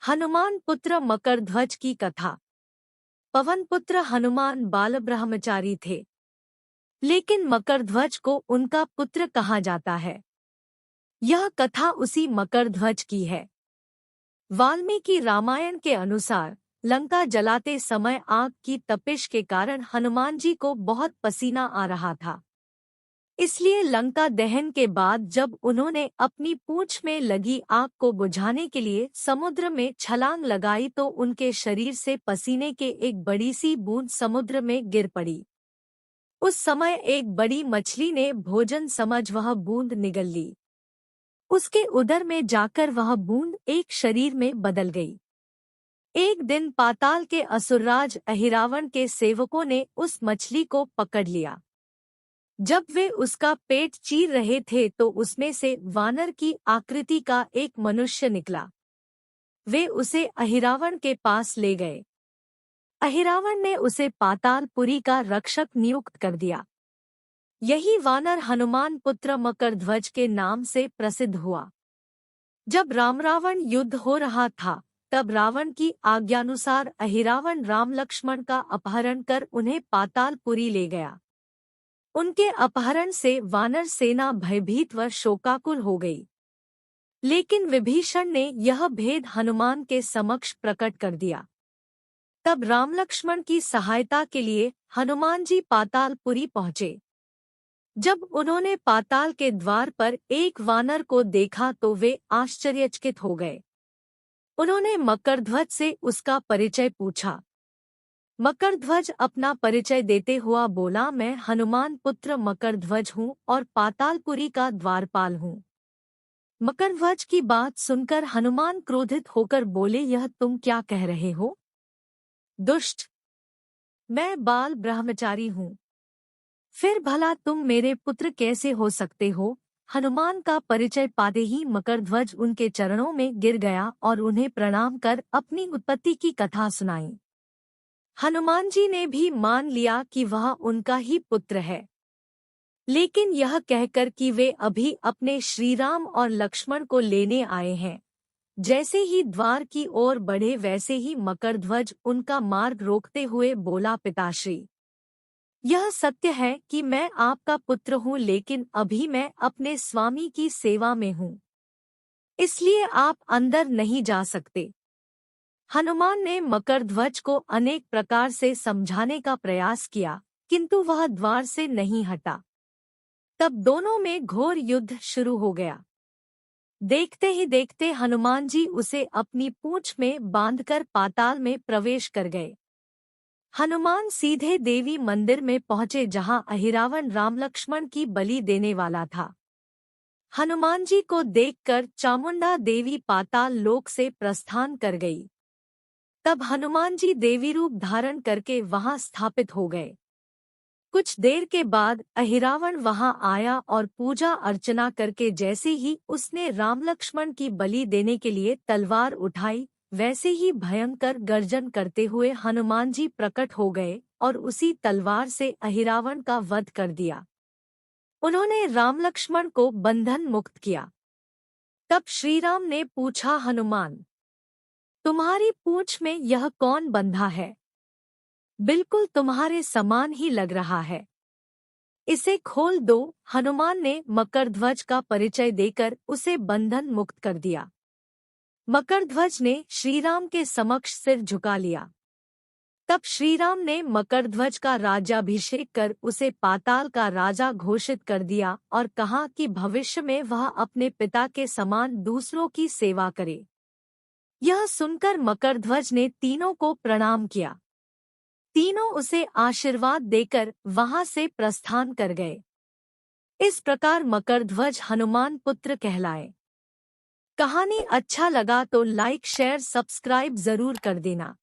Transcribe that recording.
हनुमान पुत्र मकरध्वज की कथा। पवन पुत्र हनुमान बाल ब्रह्मचारी थे, लेकिन मकरध्वज को उनका पुत्र कहा जाता है। यह कथा उसी मकरध्वज की है। वाल्मीकि रामायण के अनुसार लंका जलाते समय आग की तपिश के कारण हनुमान जी को बहुत पसीना आ रहा था। इसलिए लंका दहन के बाद जब उन्होंने अपनी पूंछ में लगी आग को बुझाने के लिए समुद्र में छलांग लगाई तो उनके शरीर से पसीने के एक बड़ी सी बूंद समुद्र में गिर पड़ी। उस समय एक बड़ी मछली ने भोजन समझ वह बूंद निगल ली। उसके उदर में जाकर वह बूंद एक शरीर में बदल गई। एक दिन पाताल के असुरराज अहिरावण के सेवकों ने उस मछली को पकड़ लिया। जब वे उसका पेट चीर रहे थे तो उसमें से वानर की आकृति का एक मनुष्य निकला। वे उसे अहिरावण के पास ले गए। अहिरावण ने उसे पातालपुरी का रक्षक नियुक्त कर दिया। यही वानर हनुमान पुत्र मकरध्वज के नाम से प्रसिद्ध हुआ। जब राम रावण युद्ध हो रहा था तब रावण की आज्ञानुसार अहिरावण राम लक्ष्मण का अपहरण कर उन्हें पातालपुरी ले गया। उनके अपहरण से वानर सेना भयभीत व शोकाकुल हो गई। लेकिन विभीषण ने यह भेद हनुमान के समक्ष प्रकट कर दिया। तब राम लक्ष्मण की सहायता के लिए हनुमान जी पातालपुरी पहुंचे। जब उन्होंने पाताल के द्वार पर एक वानर को देखा तो वे आश्चर्यचकित हो गए। उन्होंने मकरध्वज से उसका परिचय पूछा। मकरध्वज अपना परिचय देते हुआ बोला, मैं हनुमान पुत्र मकरध्वज हूँ और पातालपुरी का द्वारपाल हूँ। मकरध्वज की बात सुनकर हनुमान क्रोधित होकर बोले, यह तुम क्या कह रहे हो? दुष्ट, मैं बाल ब्रह्मचारी हूँ, फिर भला तुम मेरे पुत्र कैसे हो सकते हो? हनुमान का परिचय पाते ही मकरध्वज उनके चरणों में गिर गया और उन्हें प्रणाम कर अपनी उत्पत्ति की कथा सुनाई। हनुमान जी ने भी मान लिया कि वह उनका ही पुत्र है, लेकिन यह कहकर कि वे अभी अपने श्रीराम और लक्ष्मण को लेने आए हैं। जैसे ही द्वार की ओर बढ़े वैसे ही मकरध्वज उनका मार्ग रोकते हुए बोला, पिताश्री, यह सत्य है कि मैं आपका पुत्र हूँ, लेकिन अभी मैं अपने स्वामी की सेवा में हूँ, इसलिए आप अंदर नहीं जा सकते। हनुमान ने मकरध्वज को अनेक प्रकार से समझाने का प्रयास किया, किंतु वह द्वार से नहीं हटा। तब दोनों में घोर युद्ध शुरू हो गया। देखते ही देखते हनुमान जी उसे अपनी पूंछ में बांधकर पाताल में प्रवेश कर गए। हनुमान सीधे देवी मंदिर में पहुंचे जहां अहिरावण राम लक्ष्मण की बलि देने वाला था। हनुमान जी को देखकर चामुंडा देवी पाताल लोक से प्रस्थान कर गई। तब हनुमान जी देवी रूप धारण करके वहां स्थापित हो गए। कुछ देर के बाद अहिरावण वहां आया और पूजा अर्चना करके जैसे ही उसने राम लक्ष्मण की बलि देने के लिए तलवार उठाई, वैसे ही भयंकर गर्जन करते हुए हनुमान जी प्रकट हो गए और उसी तलवार से अहिरावण का वध कर दिया। उन्होंने राम लक्ष्मण को बंधन मुक्त किया। तब श्रीराम ने पूछा, हनुमान, तुम्हारी पूंछ में यह कौन बंधा है? बिल्कुल तुम्हारे समान ही लग रहा है, इसे खोल दो। हनुमान ने मकरध्वज का परिचय देकर उसे बंधन मुक्त कर दिया। मकरध्वज ने श्रीराम के समक्ष सिर झुका लिया। तब श्रीराम ने मकरध्वज का राज्याभिषेक कर उसे पाताल का राजा घोषित कर दिया और कहा कि भविष्य में वह अपने पिता के समान दूसरों की सेवा करे। यह सुनकर मकरध्वज ने तीनों को प्रणाम किया। तीनों उसे आशीर्वाद देकर वहां से प्रस्थान कर गए। इस प्रकार मकरध्वज हनुमान पुत्र कहलाए। कहानी अच्छा लगा तो लाइक शेयर सब्सक्राइब जरूर कर देना।